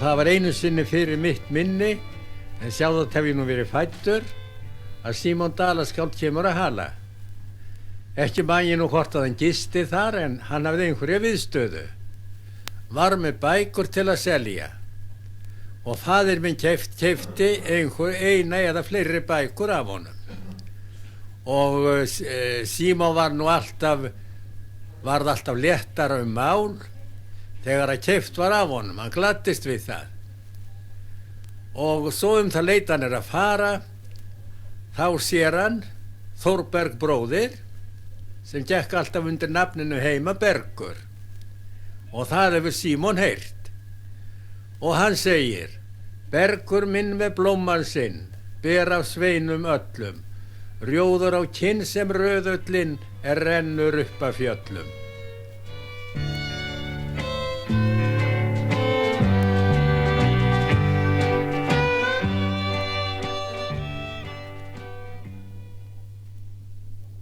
það var einu sinni fyrir mitt minni, en sjálfsagt hef ég nú verið fæddur, að Símon Dalaskáld kemur að hala. Ekki man ég nú hvort að hann gisti þar, en hann hafði einhverja viðstöðu. Var með bækur til að selja. Og faðir minn keypti eina eða fleiri bækur af honum. Og Símon varð alltaf léttara mál þegar að keypt var af honum. Hann gladdist við það. Og svo það leit hann að fara, þá sér hann Þórberg bróðir, sem gekk alltaf undir nafninu heima Bergur. Og það hefur Símon heyrt. Og hann segir: Bergur minn með blóman sinn, ber af sveinum öllum, rjóður á kinn sem rauðullin rennur upp af fjöllum.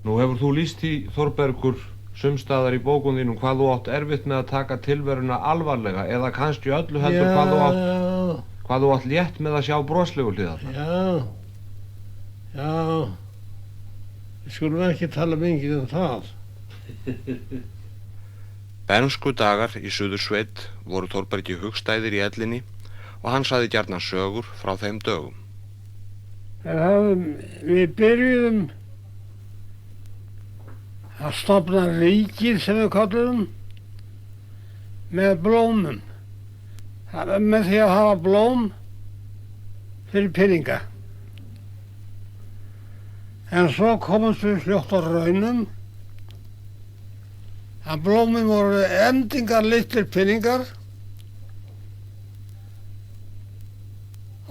Nú hefur þú lýst í, Þórbergur, sumstaðar í bókum þínum hvað þú átt erfitt með að taka tilveruna alvarlega, eða kannski öllu heldur hvað þú átt létt með að sjá broslegu hliðarnar. Já, við skulum ekki tala mikið það. Bernsku dagar í Suðursveit voru Þórbergi hugstæðir í ellinni og hann sagði gjarnan sögur frá þeim dögum. Við byrjuðum að stofna ríkið, sem við kölluðum, með blómum. Með því að hafa blóm fyrir peninga. En svo komumst við fljótt á raunum að blómin voru endingar litlir peningar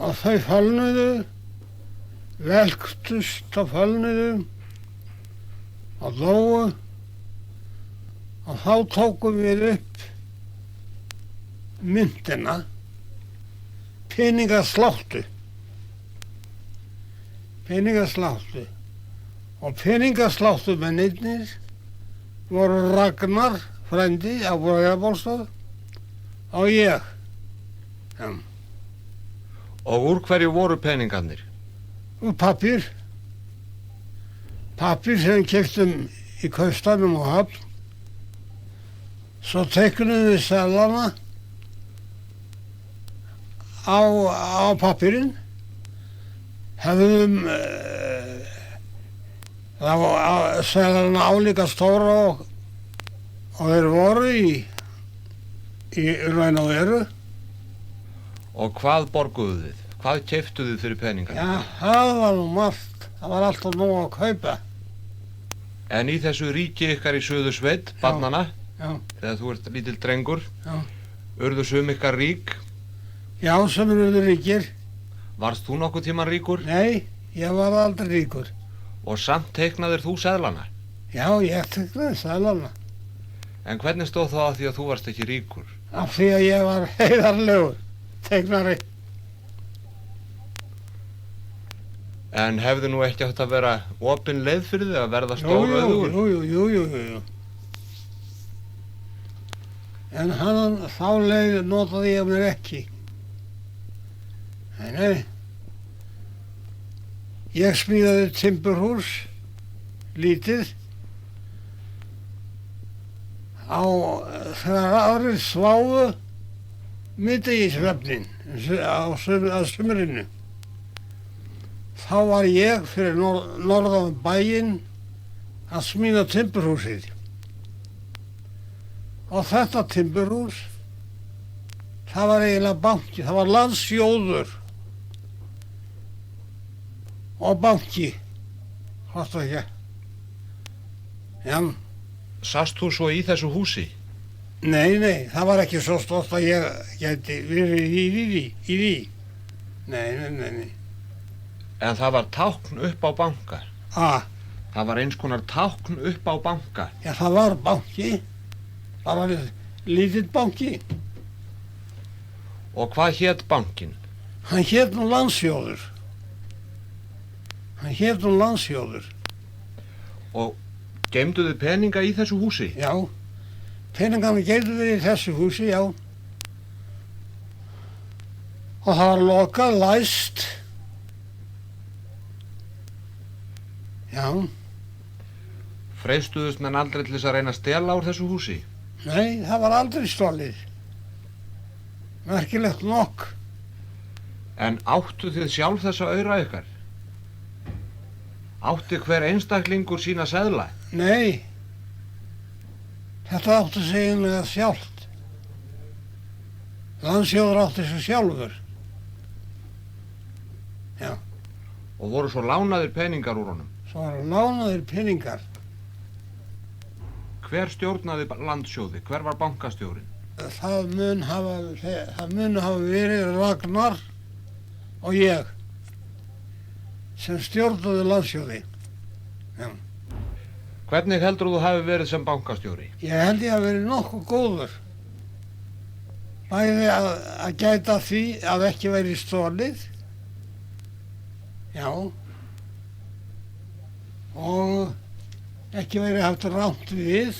og þau fölnuðu, velktust og fölnuðu og dóu, og þá tókum við upp myntina, peningasláttu, og peningasláttumennirnir voru Ragnar, frændi á Bræðrabólstað, og ég. Ja. Og úr hverju voru peningarnir? Úr pappír sem við keyptum í Kaupstaðnum og Höfn. Svo teiknuðum við seðlana á pappírinn, hefðum seðlana álíka stóra og þeir voru í raun og veru. Og hvað borguðu þið? Hvað keyptuð þið fyrir peningarnir? Já, það var nú margt. Það var alltaf nóg að kaupa. En í þessu ríki ykkar í Suðursveit, barnanna, þegar þú ert lítill drengur, urðu sum ykkar rík? Já, sem urðu ríkir. Varst þú nokkuð tíman ríkur? Nei, ég var aldrei ríkur. Og samt teiknaðir þú seðlana? Já, ég teiknaði seðlana. En hvernig stóð það að því að þú varst ekki ríkur? Af því að ég var heiðarlegur teiknari. En hefði nú ekki átt að vera opin leið fyrir þig að verða stór auðugur? Jú. En þá leið notaði ég mér ekki. Nei. Ég smíðaði timburhús, lítið, þegar aðrir sváfu mitt í svefnin á sumrinu. Þá var ég fyrir norðan bæinn að smíða timburhúsið. Og þetta timburhús, það var eiginlega banki, það var landssjóður og banki, hvort það ekki. Já. Sast þú svo í þessu húsi? Nei, það var ekki svo stórt að ég gæti verið í því. Nei. En það var tákn upp á banka? Það var eins konar tákn upp á banka? Já, það var banki, bara lítill banki. Og hvað hét bankin? Hann hét nú Landsjóður. Og geymduð þið peninga í þessu húsi? Já, peningarnir geymdu við í þessu húsi, já. og það var lokað, læst. Já, Freistuðust menn aldrei til þess að reyna að stela úr þessu húsi? nei, það var aldrei stolið. Merkilegt nokk. En áttu þið sjálf þessa aura ykkar? Átti hver einstaklingur sína seðla? Nei, þetta átti sig einlega sjálft. Landsjóður átti sig sjálfur. Já, Og voru svo lánaðir peningar úr honum? svo var lánaðir peningar. Hver stjórnaði landsjóði? Hver var bankastjórin? Það mun hafa verið Ragnar og ég sem stjórnaði landsjóði. Já. Hvernig heldur þú hafi verið sem bankastjóri? Ég held ég að verið nokkuð góður. Bæði að gæta því að ekki verið stolið. Já. Og ekki verið haft rámt við.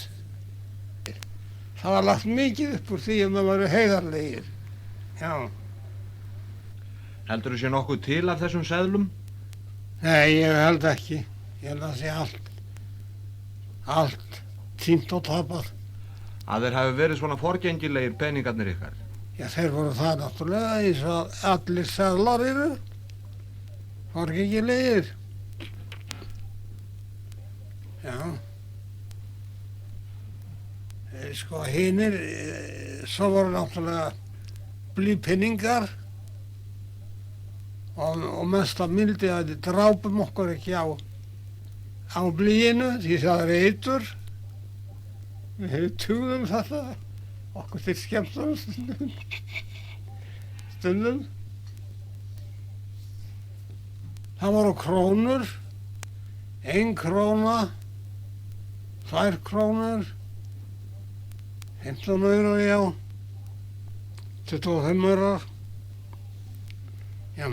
Það var lagt mikið upp úr því að maður væri heiðarlegir. Já. Heldur þú sé nokkuð til af þessum seðlum? Nei, ég held ekki. Ég held að sé allt týnt og tapað. Að þeir hafi verið svona forgengilegir peningarnir ykkar? Já, þeir voru það náttúrulega eins og allir seðlar eru. Forgengilegir. Já. Sko hinir, svo voru náttúrulega blýpenningar og mest að mildi að við drápum okkur ekki á blýinu því það er eitur. Við hefum tugðum þetta, okkur til skemmtunum stundum. Það voru krónur, 1 króna, 2 krónur, 15 aurar, já, 25 aurar, já.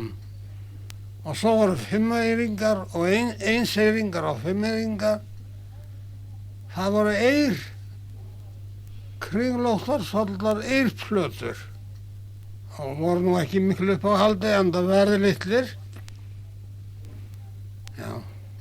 Og svo voru 5 eyringar og 1 eyringar og 5 eyringar. Það voru kringlóttar, svolítlar eyrplötur. Og voru nú ekki miklu upp á haldi, en það verði litlir. Já.